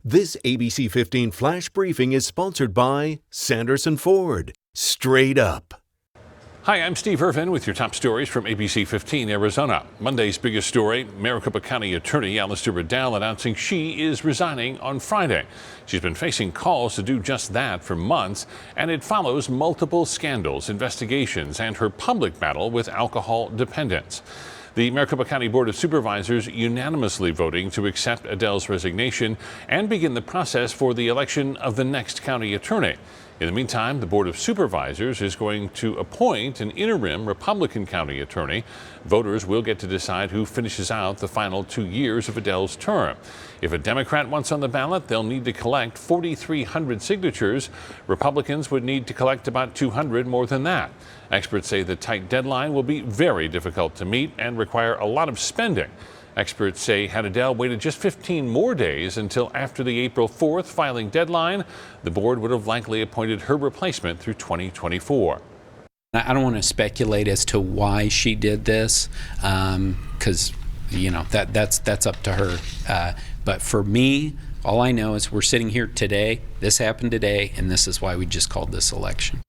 This ABC 15 Flash Briefing is sponsored by Sanderson Ford. Straight up. Hi, I'm Steve Irvin with your top stories from ABC15 Arizona. Monday's biggest story, Maricopa County Attorney Allister Adel announcing she is resigning on Friday. She's been facing calls to do just that for months, and it follows multiple scandals, investigations, and her public battle with alcohol dependence. The Maricopa County Board of Supervisors unanimously voting to accept Adel's resignation and begin the process for the election of the next county attorney. In the meantime, the Board of Supervisors is going to appoint an interim Republican county attorney. Voters will get to decide who finishes out the final 2 years of Adel's term. If a Democrat wants on the ballot, they'll need to collect 4,300 signatures. Republicans would need to collect about 200 more than that. Experts say the tight deadline will be very difficult to meet and require a lot of spending. Experts say had Adel waited just 15 more days until after the April 4th filing deadline, the board would have likely appointed her replacement through 2024. I don't want to speculate as to why she did this, because that's up to her. But for me, all I know is we're sitting here today. This happened today, and this is why we just called this election.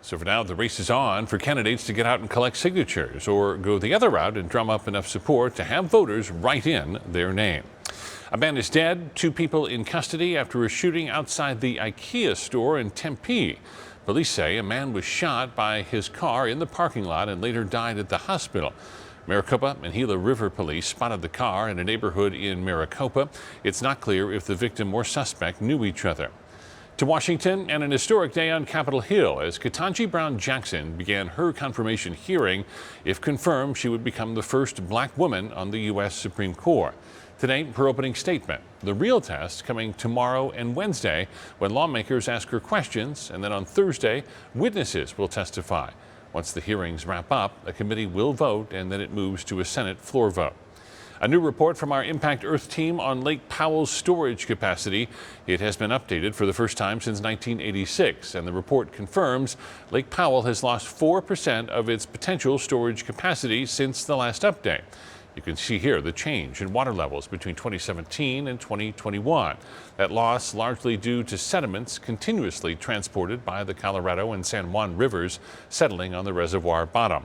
So for now, the race is on for candidates to get out and collect signatures or go the other route and drum up enough support to have voters write in their name. A man is dead, 2 people in custody after a shooting outside the IKEA store in Tempe. Police say a man was shot by his car in the parking lot and later died at the hospital. Maricopa and Gila River police spotted the car in a neighborhood in Maricopa. It's not clear if the victim or suspect knew each other. To Washington, and an historic day on Capitol Hill as Ketanji Brown Jackson began her confirmation hearing. If confirmed, she would become the first black woman on the U.S. Supreme Court. Today, her opening statement. The real test coming tomorrow and Wednesday when lawmakers ask her questions, and then on Thursday, witnesses will testify. Once the hearings wrap up, a committee will vote, and then it moves to a Senate floor vote. A new report from our Impact Earth team on Lake Powell's storage capacity. It has been updated for the first time since 1986, and the report confirms Lake Powell has lost 4% of its potential storage capacity since the last update. You can see here the change in water levels between 2017 and 2021. That loss largely due to sediments continuously transported by the Colorado and San Juan rivers settling on the reservoir bottom.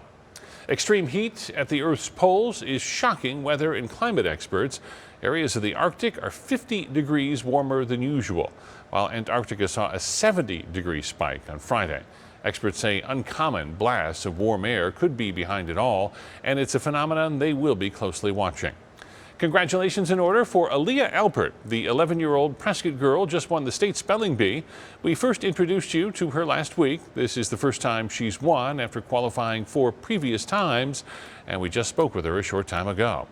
Extreme heat at the Earth's poles is shocking weather and climate experts. Areas of the Arctic are 50 degrees warmer than usual, while Antarctica saw a 70-degree spike on Friday. Experts say uncommon blasts of warm air could be behind it all, and it's a phenomenon they will be closely watching. Congratulations in order for Aaliyah Alpert. The 11-year-old Prescott girl just won the state spelling bee. We first introduced you to her last week. This is the first time she's won after qualifying 4 previous times, and we just spoke with her a short time ago.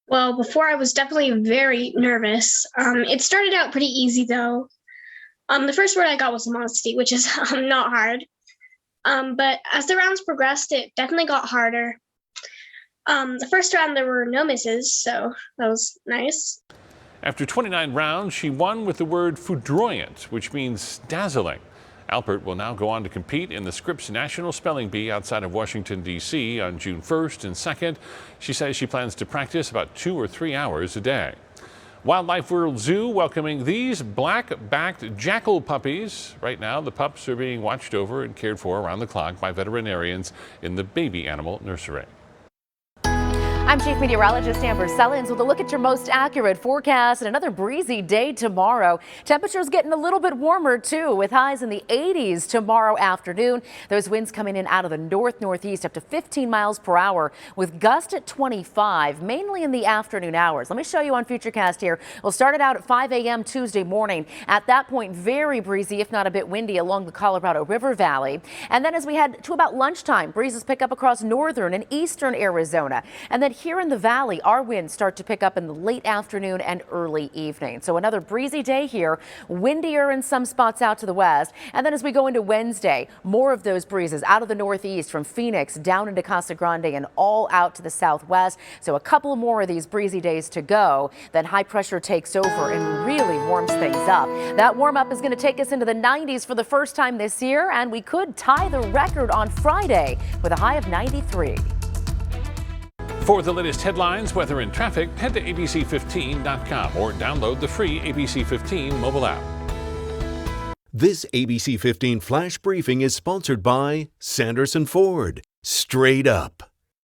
Well, before I was definitely very nervous. It started out pretty easy though. The first word I got was modesty, which is not hard. But as the rounds progressed, it definitely got harder. The first round, there were no misses, so that was nice. After 29 rounds, she won with the word foudroyant, which means dazzling. Alpert will now go on to compete in the Scripps National Spelling Bee outside of Washington, D.C. on June 1st and 2nd. She says she plans to practice about 2 or 3 hours a day. Wildlife World Zoo welcoming these black-backed jackal puppies. Right now, the pups are being watched over and cared for around the clock by veterinarians in the baby animal nursery. I'm Chief Meteorologist Amber Sellens with a look at your most accurate forecast and another breezy day tomorrow. Temperatures getting a little bit warmer too, with highs in the 80s tomorrow afternoon. Those winds coming in out of the northeast up to 15 miles per hour with gusts at 25, mainly in the afternoon hours. Let me show you on Futurecast here. We'll start it out at 5 a.m. Tuesday morning. At that point, very breezy, if not a bit windy along the Colorado River Valley. And then as we head to about lunchtime, breezes pick up across northern and eastern Arizona. And then here in the valley, our winds start to pick up in the late afternoon and early evening. So another breezy day here, windier in some spots out to the west. And then as we go into Wednesday, more of those breezes out of the northeast from Phoenix down into Casa Grande and all out to the southwest. So a couple more of these breezy days to go. Then high pressure takes over and really warms things up. That warm up is going to take us into the 90s for the first time this year, and we could tie the record on Friday with a high of 93. For the latest headlines, weather, and traffic, head to abc15.com or download the free ABC15 mobile app. This ABC 15 Flash Briefing is sponsored by Sanderson Ford. Straight up.